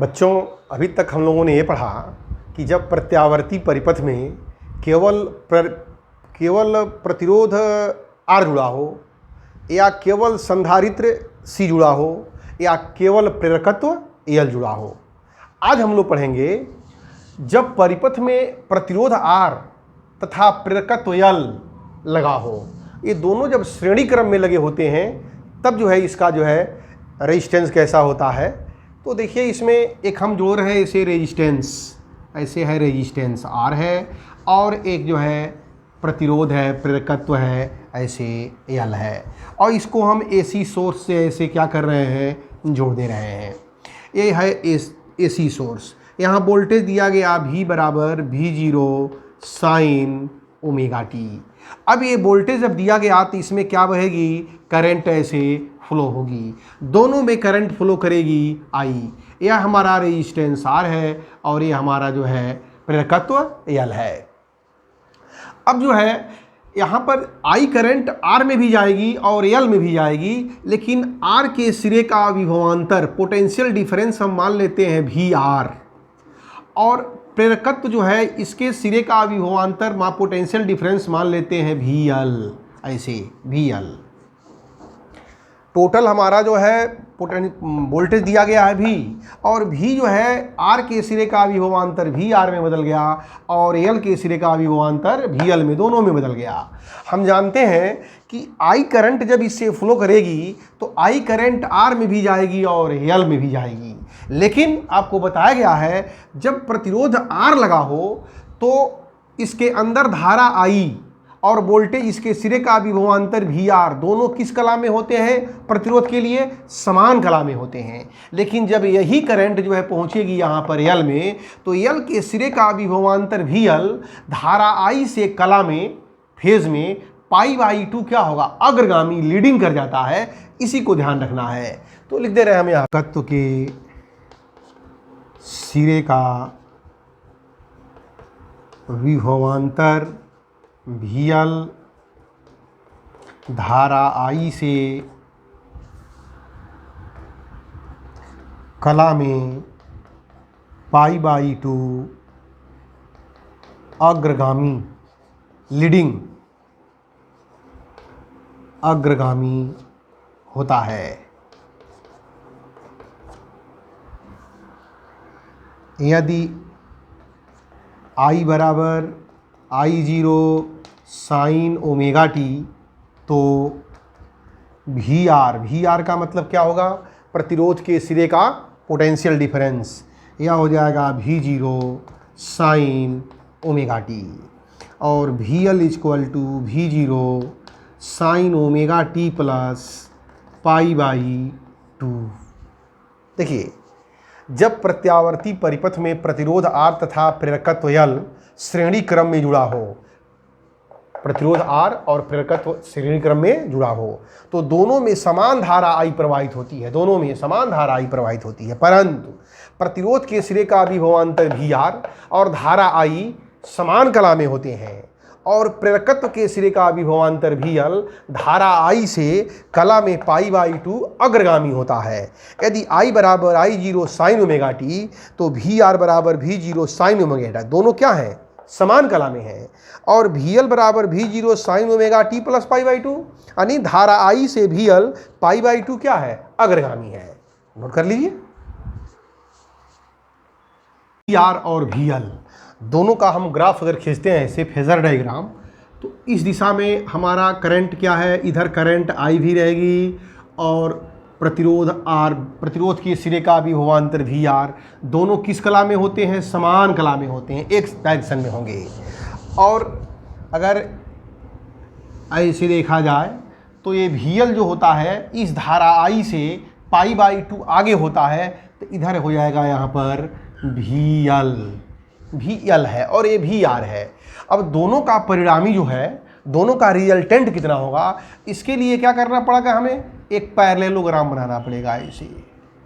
बच्चों, अभी तक हम लोगों ने ये पढ़ा कि जब प्रत्यावर्ती परिपथ में केवल प्रतिरोध R जुड़ा हो या केवल संधारित्र C जुड़ा हो या केवल प्रेरकत्व L जुड़ा हो। आज हम लोग पढ़ेंगे जब परिपथ में प्रतिरोध R तथा प्रेरकत्व L लगा हो, ये दोनों जब श्रेणी क्रम में लगे होते हैं तब जो है इसका जो है रेजिस्टेंस कैसा होता है। तो देखिए इसमें एक हम जोड़ रहे हैं इसे रेजिस्टेंस, ऐसे है रेजिस्टेंस R है और एक जो है प्रतिरोध है प्रेरकत्व है ऐसे L है और इसको हम AC सोर्स से ऐसे क्या कर रहे हैं, जोड़ दे रहे हैं। ये है AC सोर्स। यहाँ वोल्टेज दिया गया V बराबर V0 साइन ओमेगा टी। अब ये वोल्टेज जब दिया गया तो इसमें क्या बहेगी, करंट ऐसे फ्लो होगी, दोनों में करंट फ्लो करेगी I। यह हमारा रेजिस्टेंस R है और ये हमारा जो है प्रेरकत्व L है। अब जो है यहाँ पर I करंट R में भी जाएगी और L में भी जाएगी, लेकिन R के सिरे का विभवांतर पोटेंशियल डिफरेंस हम मान लेते हैं VR और प्रेरकत्व जो है इसके सिरे का विभवांतर पोटेंशियल डिफरेंस मान लेते हैं VL, ऐसे VL। टोटल हमारा जो है वोल्टेज दिया गया है V और V जो है R के सिरे का विभवांतर VR में बदल गया और L के सिरे का विभवांतर VL में, दोनों में बदल गया। हम जानते हैं कि I करंट जब इससे फ्लो करेगी तो I करंट R में भी जाएगी और L में भी जाएगी, लेकिन आपको बताया गया है जब प्रतिरोध R लगा हो तो इसके अंदर धारा I और वोल्टेज इसके सिरे का विभवांतर VR दोनों किस कला में होते हैं, प्रतिरोध के लिए समान कला में होते हैं। लेकिन जब यही करंट जो है पहुंचेगी यहाँ पर L में तो L के सिरे का विभवांतर VL धारा I से कला में फेज में π/2 क्या होगा, अग्रगामी लीडिंग कर जाता है। इसी को ध्यान रखना है। तो लिख दे रहे हैं हम यहाँ तत्व के सिरे का विभवांतर VL धारा I से कला में π/2 अग्रगामी लीडिंग अग्रगामी होता है। यदि I बराबर I0 साइन ओमेगा टी तो VR का मतलब क्या होगा, प्रतिरोध के सिरे का पोटेंशियल डिफरेंस, यह हो जाएगा V0 साइन ओमेगा टी और VL equal to V0 sine omega t plus π/2। देखिए जब प्रत्यावर्ती परिपथ में प्रतिरोध R तथा प्रेरकत्व L श्रेणी क्रम में जुड़ा हो, प्रतिरोध R और प्रेरकत्व श्रेणी क्रम में जुड़ा हो तो दोनों में समान धारा I प्रवाहित होती है, दोनों में समान धारा I प्रवाहित होती है। परंतु प्रतिरोध के सिरे का विभवांतर VR और धारा I समान कला में होते हैं और प्रेरकत्व के सिरे का विभवांतर VL धारा I से कला में π/2 अग्रगामी होता है। यदि I बराबर I0 साइन ओमेगा टी तो VR बराबर V0 साइन ओमेगा टी, दोनों क्या हैं, समान कला में है और VL बराबर V0 sine omega t plus π/2, यानी धारा I से VL π/2 क्या है, अग्रगामी है। नोट कर लीजिए। VR और VL दोनों का हम ग्राफ अगर खींचते हैं ऐसे फेजर डायग्राम तो इस दिशा में हमारा करंट क्या है, इधर करंट I भी रहेगी और प्रतिरोध R, प्रतिरोध के सिरे का विभवांतर VR, दोनों किस कला में होते हैं, समान कला में होते हैं, एक डायरेक्शन में होंगे। और अगर ऐसे देखा जाए तो ये VL जो होता है इस धारा I से π/2 आगे होता है तो इधर हो जाएगा यहाँ पर VL है और ये VR है। अब दोनों का परिणामी जो है, दोनों का रिजल्टेंट कितना होगा, इसके लिए क्या करना पड़ेगा, हमें एक पैरेललोग्राम बनाना पड़ेगा। ऐसे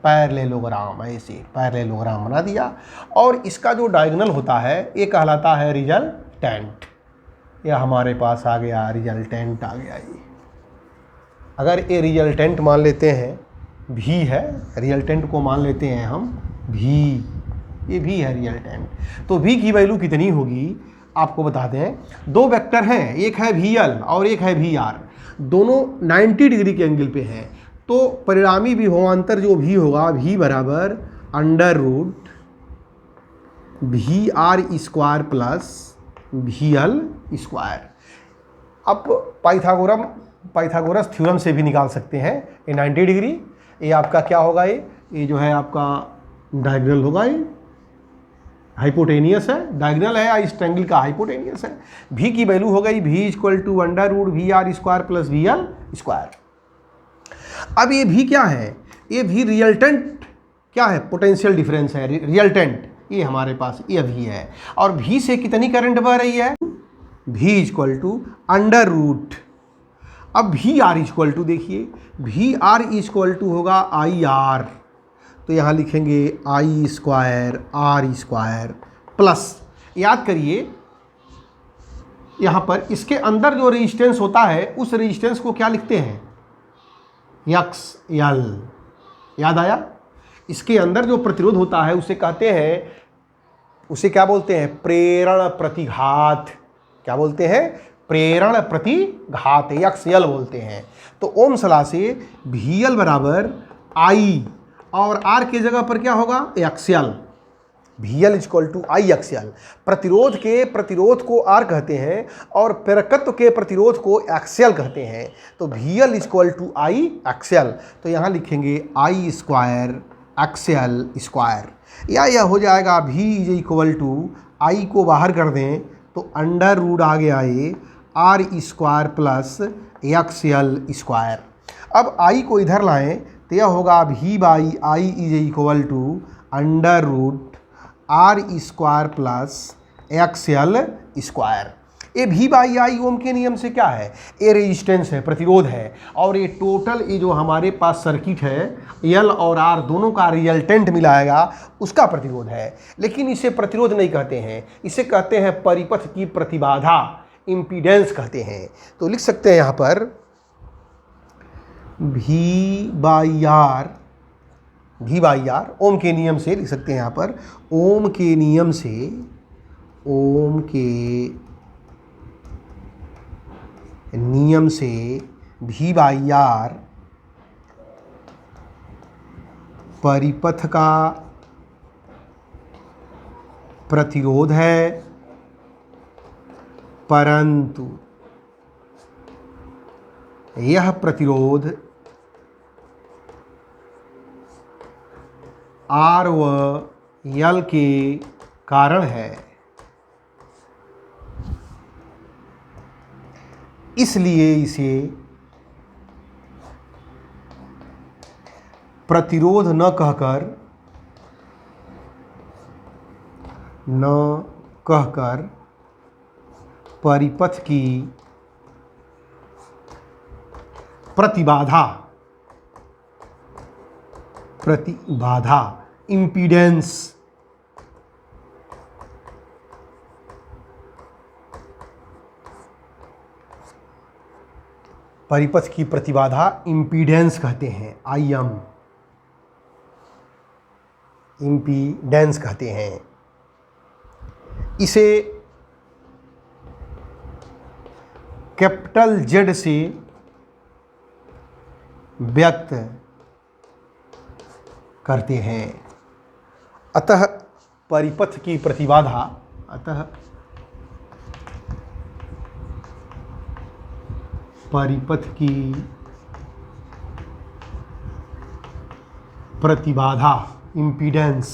पैरेललोग्राम, ऐसे पैरेललोग्राम बना दिया और इसका जो डायगोनल होता है ये कहलाता है रिजल्टेंट। यह हमारे पास आ गया, रिजल्टेंट आ गया ये। अगर ये रिजल्टेंट मान लेते हैं V है, रिजल्टेंट को मान लेते हैं हम भी, ये भी है रिजल्टेंट। तो भी की वैल्यू कितनी होगी आपको बता दें। दो वेक्टर हैं, एक है वी एल और एक है वी आर, दोनों 90 डिग्री के एंगल पे हैं। तो परिणामी विभवांतर जो भी होगा, भी बराबर under root V R square plus V L square. अब पाइथागोरस थ्योरम से भी निकाल सकते हैं ये 90 डिग्री। ये आपका क्या होगा, ये जो है आपका डायगोनल होगा, ये हाइपोटेनियस है, डायगोनल है या इस ट्रायंगल का हाइपोटेनियस है। भी की वैल्यू हो गई V equal to under root V R square plus V L square. अब ये भी क्या है, ये भी रिजल्टेंट क्या है, पोटेंशियल डिफरेंस है, रिजल्टेंट ये हमारे पास ये भी है। और भी से कितनी करंट बह रही है, भी इक्वल टू अंडर रूट। अब भी आर इक्वल टू देखिए, भी आर इक्वल टू होगा आई आर, तो यहाँ लिखेंगे आई स्क्वायर आर स्क्वायर प्लस, याद करिए यहाँ पर इसके अंदर जो रेजिस्टेंस होता है उस रेजिस्टेंस को क्या लिखते हैं, यक्स यल, याद आया। इसके अंदर जो प्रतिरोध होता है उसे कहते हैं, उसे क्या बोलते हैं, प्रेरण प्रतिघात। क्या बोलते हैं, प्रेरण प्रतिघात, यक्स यल बोलते हैं। तो ओम्स लॉ से वी एल बराबर आई और आर के जगह पर क्या होगा, X L, V L equal to I X L. प्रतिरोध के प्रतिरोध को आर कहते हैं और प्रेरकत्व के प्रतिरोध को एक्सियल कहते हैं। तो V L equal to I X L, तो यहाँ लिखेंगे आई स्क्वायर एक्सियल स्क्वायर, या यह हो जाएगा भी इज इक्वल टू, आई को बाहर कर दें तो अंडर रूट आ गया ये R square plus X L square. अब आई को इधर लाएं तो यह होगा V by I is equal to under root R square plus X L square. ये भी बाई आई ओम के नियम से क्या है, ये रेजिस्टेंस है, प्रतिरोध है। और ये टोटल ये जो हमारे पास सर्किट है एल और आर दोनों का रिजल्टेंट मिलाएगा उसका प्रतिरोध है। लेकिन इसे प्रतिरोध नहीं कहते हैं, इसे कहते हैं परिपथ की प्रतिबाधा, इम्पीडेंस कहते हैं। तो लिख सकते हैं यहाँ पर भी बाई आर ओम के नियम से लिख सकते हैं यहाँ पर, ओम के नियम से, ओम के नियम से भी बाई आर परिपथ का प्रतिरोध है, परंतु यह प्रतिरोध आर व यल के कारण है, इसलिए इसे प्रतिरोध न कहकर परिपथ की प्रतिबाधा इम्पीडेंस परिपथ की प्रतिबाधा इम्पीडेंस कहते हैं, आईएम इम्पीडेंस कहते हैं। इसे कैपिटल जेड से व्यक्त करते हैं। अतः परिपथ की प्रतिबाधा, अतः परिपथ की प्रतिबाधा impedance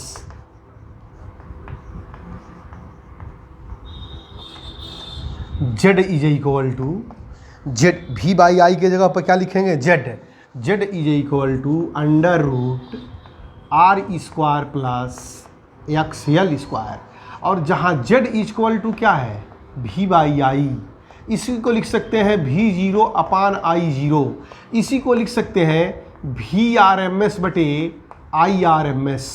Z is equal to, Z V by I के जगह पर क्या लिखेंगे, Z is equal to under root R square plus X L square. और जहाँ जेड इक्वल टू क्या है, भी बाई आई, इसी को लिख सकते हैं भी जीरो अपान आई जीरो, इसी को लिख सकते हैं भी आर एम एस बटे आई आर एम एस,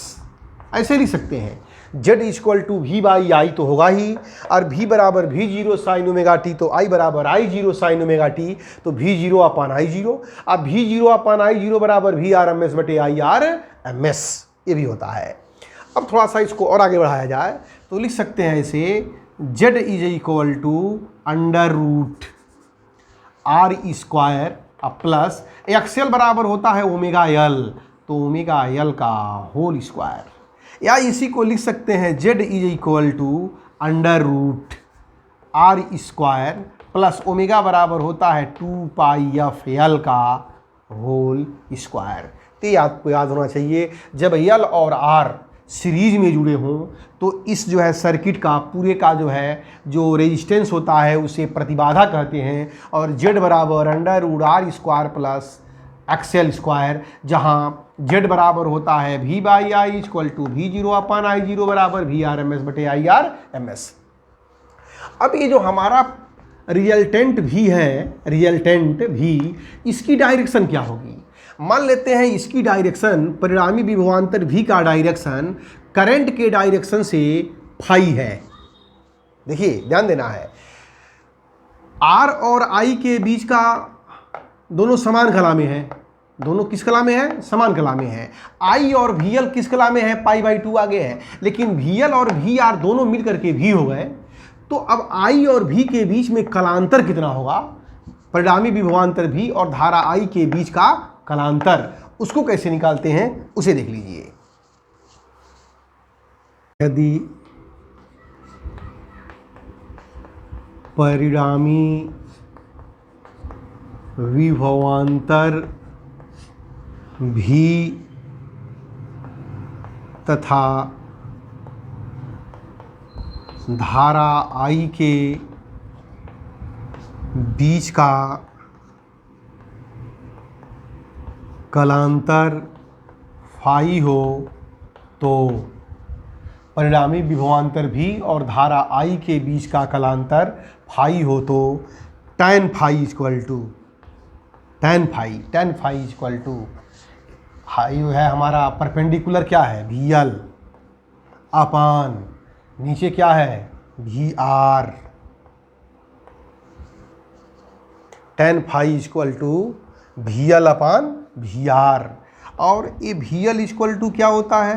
ऐसे लिख सकते हैं। जेड इक्वल टू भी बाई आई तो होगा ही, और भी बराबर भी जीरो साइन ओमेगा टी, तो आई बराबर आई जीरो साइन ओमेगा टी, तो भी जीरो अपान आई जीरो। अब भी जीरो अपान आई जीरो बराबर भी आर एम एस बटे आई आर एम एस, ये भी होता है। अब थोड़ा सा इसको और आगे बढ़ाया जाए तो लिख सकते हैं इसे z is equal to under root R square plus X L बराबर होता है ओमेगा एल, तो ओमेगा एल का होल स्क्वायर, या इसी को लिख सकते हैं z is equal to under root R square plus omega बराबर होता है 2 पाई एफ एल का होल स्क्वायर। तो ये आपको याद होना चाहिए, जब एल और आर सीरीज में जुड़े हों तो इस जो है सर्किट का पूरे का जो है जो रेजिस्टेंस होता है उसे प्रतिबाधा कहते हैं, और जेड बराबर under root R square plus X L square, जहाँ जेड बराबर होता है V by I equal to V zero upon I zero बराबर वी आर एम एस बटे आई आर एम एस। अब ये जो हमारा रिजल्टेंट भी है, रिजल्टेंट भी, इसकी डायरेक्शन क्या होगी? मान लेते हैं इसकी डायरेक्शन, परिणामी विभवांतर भी का डायरेक्शन करंट के डायरेक्शन से फाई है। देखिए ध्यान देना है, आर और आई के बीच का दोनों समान कला में है, दोनों किस कला में है? समान कला में है। आई और वी एल किस कला में है? पाई बाई 2 आगे है, लेकिन वी एल और वी आर दोनों मिल करके भी हो गए, तो अब आई और भी के बीच में कलांतर कितना होगा? परिणामी विभवांतर भी और धारा आई के बीच का कलांतर, उसको कैसे निकालते हैं उसे देख लीजिए। यदि परिणामी विभवांतर भी तथा धारा आई के बीच का कलांतर फाई हो, तो परिणामी विभवांतर भी और धारा आई के बीच का कलांतर फाई हो, तो tan phi equal to tan phi equal to हाई है हमारा परपेंडिकुलर क्या है? वी एल अपान नीचे क्या है? V R. tan phi equal to V L upon V R, और ये वी एल इक्वल टू क्या होता है?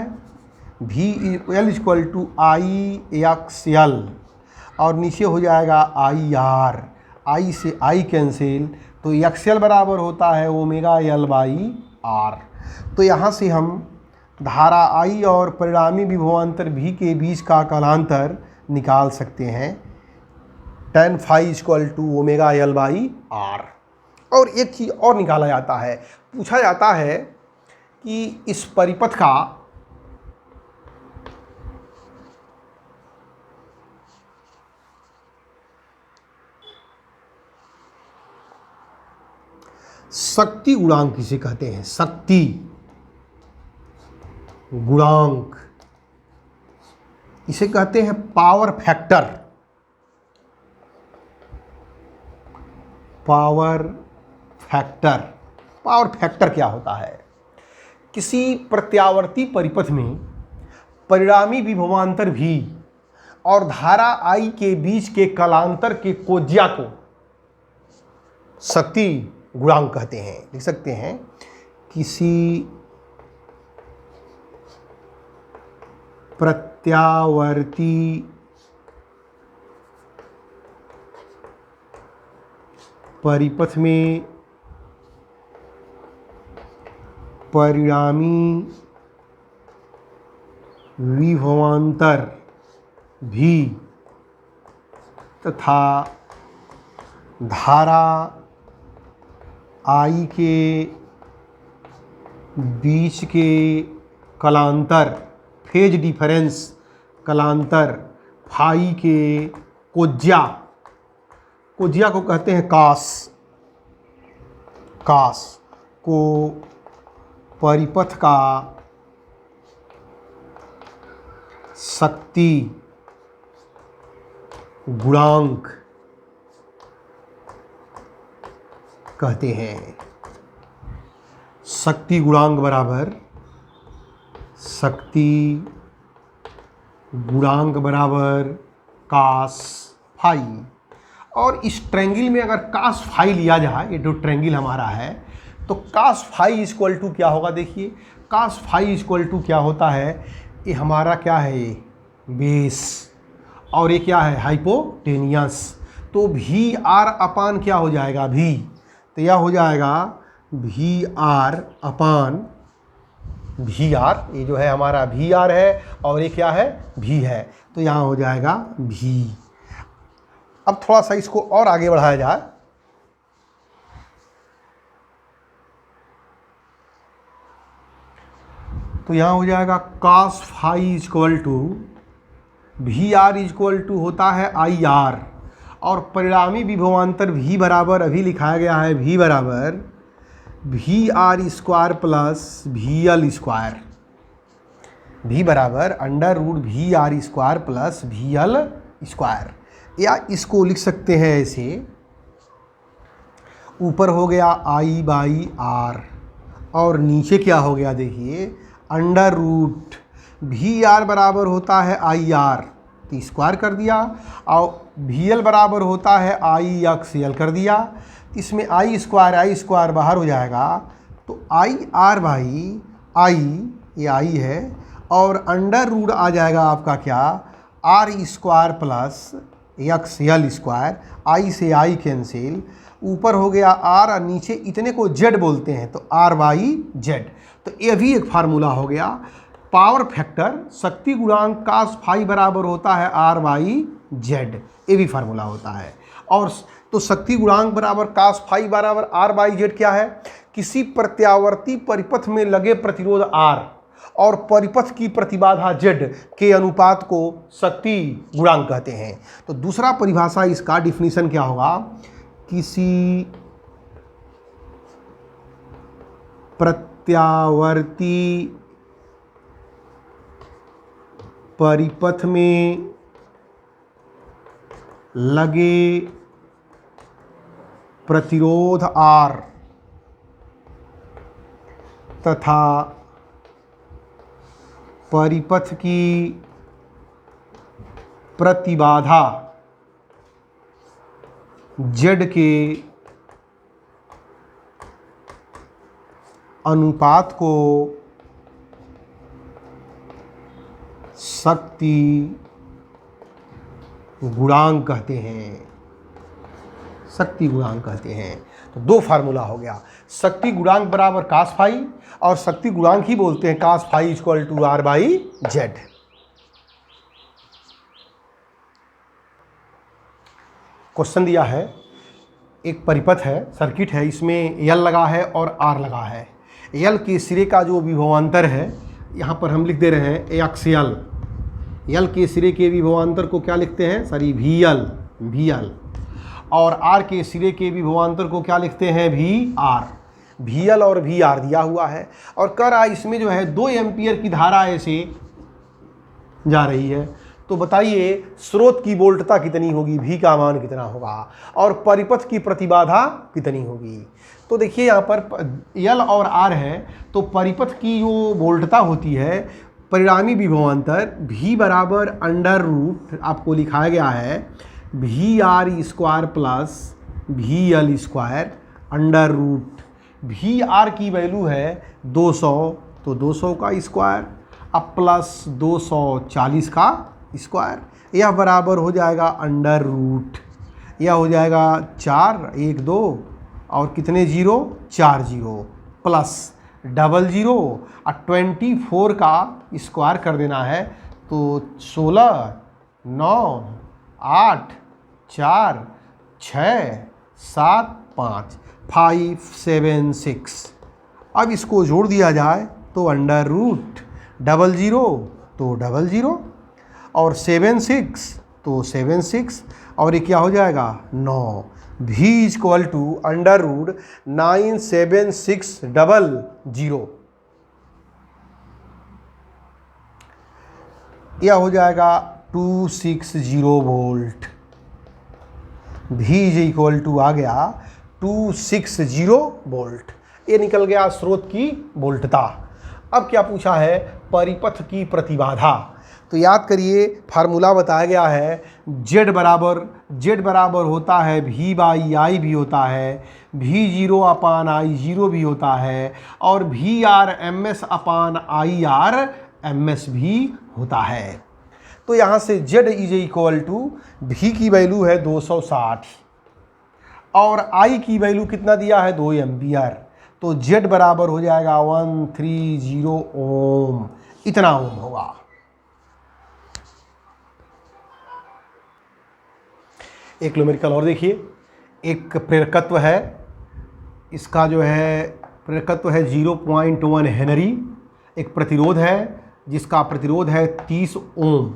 V L equal to I X L, और नीचे हो जाएगा आई आर, आई से आई कैंसिल, तो एक्स एल बराबर होता है ओमेगा एल बाई आर। तो यहाँ से हम धारा आई और परिणामी विभवांतर भी के बीच का कलांतर निकाल सकते हैं, tan phi equal to omega L by R. और एक चीज़ और निकाला जाता है, पूछा जाता है कि इस परिपथ का शक्ति गुणांक किसे कहते हैं? शक्ति गुणांक, इसे कहते हैं power factor. Power factor, power factor क्या होता है? किसी प्रत्यावर्ती परिपथ में परिणामी विभवांतर भी और धारा आई के बीच के कलांतर के कोज्या को शक्ति गुणांक कहते हैं। लिख सकते हैं किसी प्रत्यावर्ती परिपथ में परिणामी विभवांतर भी तथा धारा आई के बीच के कलांतर, फेज डिफरेंस कलांतर फाई के कोज्या, कोज्या को कहते हैं कास, कास को परिपथ का शक्ति गुणांक कहते हैं। शक्ति गुणांक बराबर शक्ति गुणांक बराबर कास फाई। और इस ट्रायंगल में अगर कास फाई लिया जाए, ये जो ट्रायंगल हमारा है, तो कास फाई इक्वल टू क्या होगा? देखिए कास फाई इक्वल टू क्या होता है? ये हमारा क्या है, ये बेस, और ये क्या है, हाइपोटेनियस। तो वी आर अपान क्या हो जाएगा, भी, तो यह हो जाएगा V R upon V R, ये जो है हमारा वी आर है और ये क्या है, भी है, तो यहाँ हो जाएगा भी। अब थोड़ा सा इसको और आगे बढ़ाया जाए, तो यहाँ हो जाएगा cos phi equal to V R equal to होता है आई आर, और परिणामी विभवांतर v बराबर अभी लिखाया गया है v बराबर V R square plus V L square, v बराबर under root V R square plus V L square, या इसको लिख सकते हैं ऐसे, ऊपर हो गया आई बाई आर और नीचे क्या हो गया, देखिए अंडर रूट वी आर बराबर होता है आई आर, तो स्क्वायर कर दिया, और वी एल बराबर होता है आई एक्स एल कर दिया, तो इसमें आई स्क्वायर बाहर हो जाएगा, तो आई आर बाई आई, ये आई है, और अंडर रूट आ जाएगा आपका क्या, R square plus X L square, I से आई कैंसिल, ऊपर हो गया आर और नीचे इतने को जेड बोलते हैं, तो आर बाई जेड। तो ये भी एक फार्मूला हो गया। पावर फैक्टर शक्ति गुणांक कास फाई बराबर होता है आर बाई जेड, ये भी फार्मूला होता है। और तो शक्ति गुणांक बराबर कास फाई बराबर आर बाई जेड क्या है, किसी प्रत्यावर्ती परिपथ में लगे प्रतिरोध आर और परिपथ की प्रतिबाधा जेड के अनुपात को शक्ति गुणांक कहते हैं। तो दूसरा परिभाषा इसका डिफिनीशन क्या होगा, किसी प्रत्यावर्ती परिपथ में लगे प्रतिरोध आर तथा परिपथ की प्रतिबाधा जेड के अनुपात को शक्ति गुणांक कहते हैं, शक्ति गुणांक कहते हैं। तो दो फार्मूला हो गया, शक्ति गुणांक बराबर कास फाई, और शक्ति गुणांक ही बोलते हैं cos phi equal to R by Z. Question दिया है, एक परिपथ है, सर्किट है, इसमें एल लगा है और आर लगा है। एल के सिरे का जो विभवांतर है, यहाँ पर हम लिख दे रहे हैं एक्स एल, एल के सिरे के विभवांतर को क्या लिखते हैं, सॉरी वी एल, और आर के सिरे के विभवांतर को क्या लिखते हैं, वी एल और वी आर दिया हुआ है। और कह रहा है इसमें जो है 2 एम्पियर की धारा ऐसे जा रही है, तो बताइए स्रोत की वोल्टता कितनी होगी, भी का मान कितना होगा, और परिपथ की प्रतिबाधा कितनी होगी। तो देखिए यहाँ पर एल और आर है, तो परिपथ की जो वोल्टता होती है, परिणामी विभवांतर v बराबर अंडर रूट आपको लिखाया गया है V R square plus V L square under root, V R की वैल्यू है 200, तो 200 का स्क्वायर अब प्लस 240 का स्क्वायर, यह बराबर हो जाएगा अंडर रूट, यह हो जाएगा 4 1 2 और कितने 0 4 0 प्लस 00 और 24 का स्क्वायर कर देना है, तो 16 9 8 4 6 7 5 5 7 6। अब इसको जोड़ दिया जाए तो अंडर रूट 00 तो 00 और 76 तो 76 और ये क्या हो जाएगा 9, v equal to under root 97600, यह हो जाएगा 260 वोल्ट। v इक्वल टू आ गया 260 वोल्ट, ये निकल गया स्रोत की वोल्टता। अब क्या पूछा है, परिपथ की प्रतिबाधा। तो याद करिए फार्मूला बताया गया है, z बराबर होता है v बाई आई भी होता है, v0 अपान आई 0 भी होता है, और V R M S upon I R ms भी होता है। तो यहाँ से z is equal to v की वैल्यू है 260 और I की वैल्यू कितना दिया है 2 एम्पियर, तो z बराबर हो जाएगा 130 ओम, इतना ओम होगा। एक न्यूमेरिकल और देखिए, एक प्रेरकत्व है, इसका जो है प्रेरकत्व है 0.1 हेनरी, एक प्रतिरोध है जिसका प्रतिरोध है 30 ओम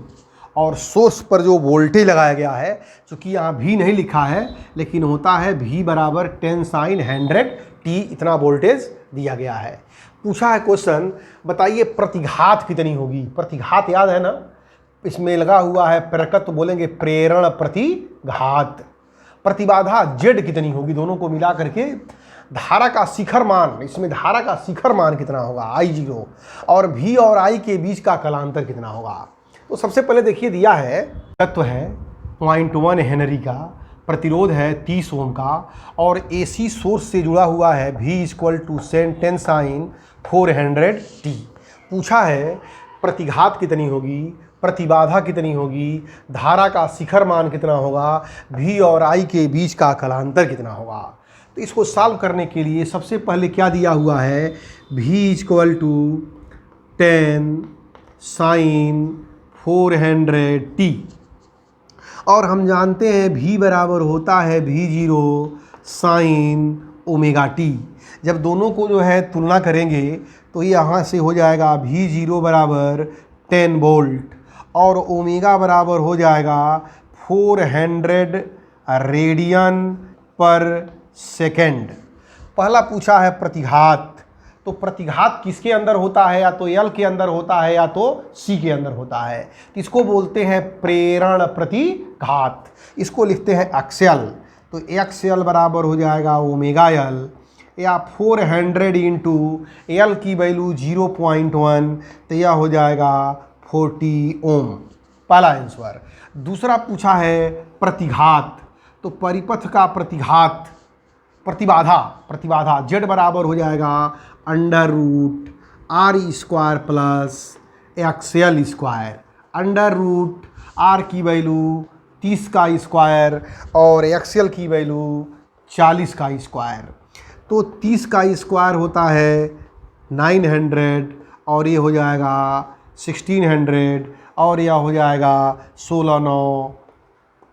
और सोर्स पर जो वोल्टेज लगाया गया है, चूँकि यहाँ भी नहीं लिखा है लेकिन होता है V बराबर 10 साइन 100 t, इतना वोल्टेज दिया गया है। पूछा है क्वेश्चन, बताइए प्रतिघात कितनी होगी। प्रतिघात याद है ना, इसमें लगा हुआ है प्रेरकत्व, बोलेंगे प्रेरण प्रतिघात। प्रतिबाधा Z कितनी होगी, दोनों को मिला करके धारा का शिखर मान, इसमें धारा का शिखर मान कितना होगा I0, और V और I के बीच का कलांतर कितना होगा। तो सबसे पहले देखिए दिया है, तत्व है 0.1 हेनरी का, प्रतिरोध है 30 ओम का और AC सोर्स से जुड़ा हुआ है V equal to 10 sine 400 t। पूछा है प्रतिघात कितनी होगी, प्रतिबाधा कितनी होगी, धारा का शिखर मान कितना होगा, V और I के बीच का कलांतर कितना होगा। तो इसको सॉल्व करने के लिए सबसे पहले क्या दिया हुआ है, V equal to 10 sine 400 t और हम जानते हैं V बराबर होता है V0 साइन ओमेगा t। जब दोनों को जो है तुलना करेंगे तो यहाँ से हो जाएगा V0 बराबर 10 वोल्ट और ओमेगा बराबर हो जाएगा 400 रेडियन पर सेकेंड। पहला पूछा है प्रतिघात, तो प्रतिघात किसके अंदर होता है, या तो L के अंदर होता है या तो C के अंदर होता है। इसको बोलते हैं प्रेरण प्रतिघात, इसको लिखते हैं XL। तो XL बराबर हो जाएगा ओमेगा L या 400 इंटू L की वैल्यू 0.1, तो यह हो जाएगा 40 ओम, पहला आंसर। दूसरा पूछा है प्रतिघात, तो परिपथ का प्रतिघात, प्रतिबाधा Z बराबर हो जाएगा under root R² plus XL square. Under root R की वैल्यू 30 का स्क्वायर और XL की वैल्यू 40 का स्क्वायर। तो 30 का स्क्वायर होता है 900 और ये हो जाएगा 1600 और यह हो जाएगा 16 9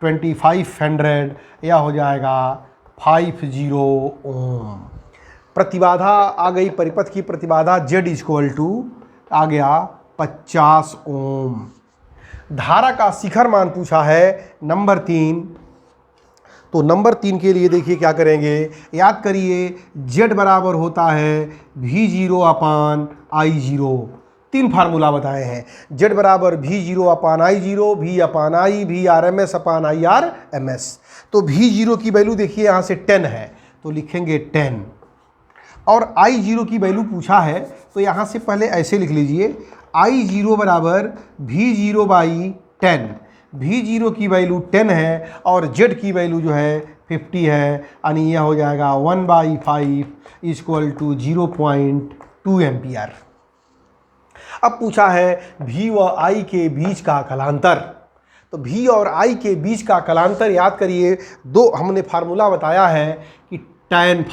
2500, यह हो जाएगा 50 ओम। प्रतिबाधा आ गई, परिपथ की प्रतिबाधा Z इक्वल टू आ गया 50 ओम। धारा का शिखर मान पूछा है नंबर 3, तो नंबर 3 के लिए देखिए क्या करेंगे, याद करिए Z बराबर होता है V0 अपान I0। 3 फार्मूला बताए हैं, Z बराबर V0 upon I0, V upon I, V RMS upon IRMS। तो V0 की वैल्यू देखिए यहाँ से 10 है तो लिखेंगे 10 और I0 की वैल्यू पूछा है तो यहाँ से पहले ऐसे लिख लीजिए, I0 बराबर V0 बाई 10। V0 की वैल्यू 10 है और Z की वैल्यू जो है 50 है, यानी यह हो जाएगा 1/5 इक्वल टू 0.2 एम्पियर। अब पूछा है V व I के बीच का कलांतर, तो V और I के बीच का कलांतर याद करिए, दो हमने फार्मूला बताया है कि tan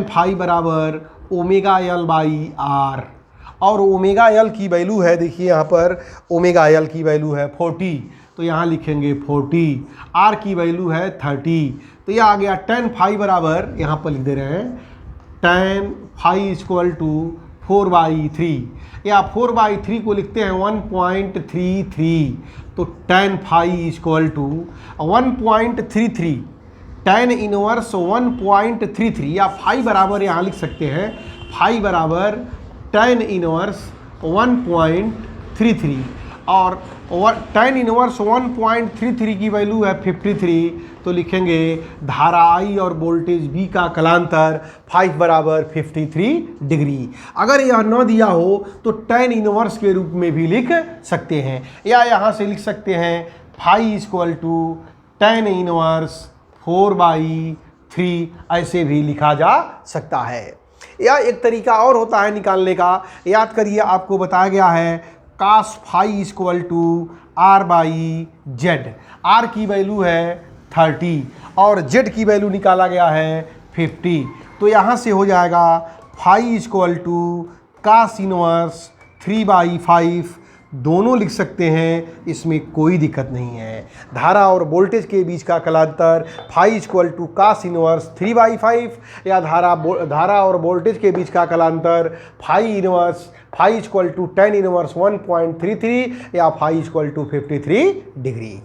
फाई बराबर ओमेगा L बाई R और ओमेगा L की वैल्यू है, देखिए यहाँ पर ओमेगा L की वैल्यू है 40, तो यहाँ लिखेंगे 40, R की वैल्यू है 30, तो यह आ गया tan फाई बराबर, यहाँ पर लिख दे रहे हैं tan फाई इक्वल टू 4/3 या 4/3 को लिखते हैं 1.33, तो tan phi equal to 1.33, tan inverse 1.33 या फाई बराबर यहाँ लिख सकते हैं, फाई बराबर tan इनवर्स 1.33 और tan इनवर्स 1.33 की वैल्यू है 53, तो लिखेंगे धारा I और वोल्टेज V का कलांतर 5 बराबर 53 डिग्री। अगर यह न दिया हो तो tan इनवर्स के रूप में भी लिख सकते हैं, या यहाँ से लिख सकते हैं phi equal to tan inverse 4/3, ऐसे भी लिखा जा सकता है। या एक तरीका और होता है निकालने का, याद करिए आपको बताया गया है cos phi equal to R by Z. R की वैल्यू है 30 और जेड की वैल्यू निकाला गया है 50। तो यहाँ से हो जाएगा phi equal to cos inverse 3/5, दोनों लिख सकते हैं, इसमें कोई दिक्कत नहीं है। धारा और वोल्टेज के बीच का कलांतर phi equal to cos inverse 3/5 या धारा और वोल्टेज के बीच का कलांतर phi equal to tan inverse 1.33 या फाई इक्वल टू 53 डिग्री।